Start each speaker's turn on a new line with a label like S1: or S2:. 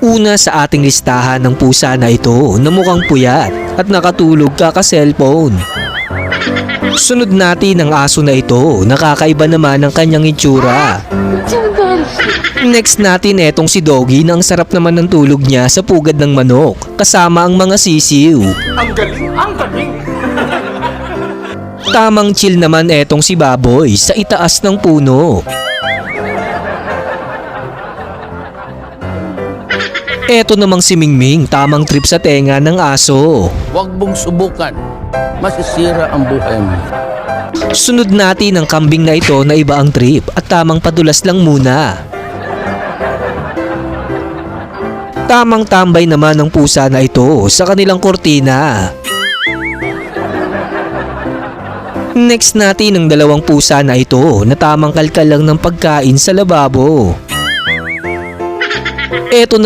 S1: Una sa ating listahan ng pusa na ito na mukhang puyat at nakatulog kaka-cellphone. Sunod natin ang aso na ito, nakakaiba naman ang kanyang itsura. Next natin etong si Doggy na ang sarap naman ng tulog niya sa pugad ng manok kasama ang mga sisiw.
S2: Ang galing! Ang galing!
S1: Tamang chill naman etong si Baboy sa itaas ng puno. Eto namang si Mingming, tamang trip sa tenga ng aso.
S3: Huwag mong subukan. Masisira ang buhay mo.
S1: Sunod natin ang kambing na ito na iba ang trip at tamang padulas lang muna. Tamang tambay naman ng pusa na ito sa kanilang kortina. Next natin ang dalawang pusa na ito na tamang kalkal lang ng pagkain sa lababo. Eto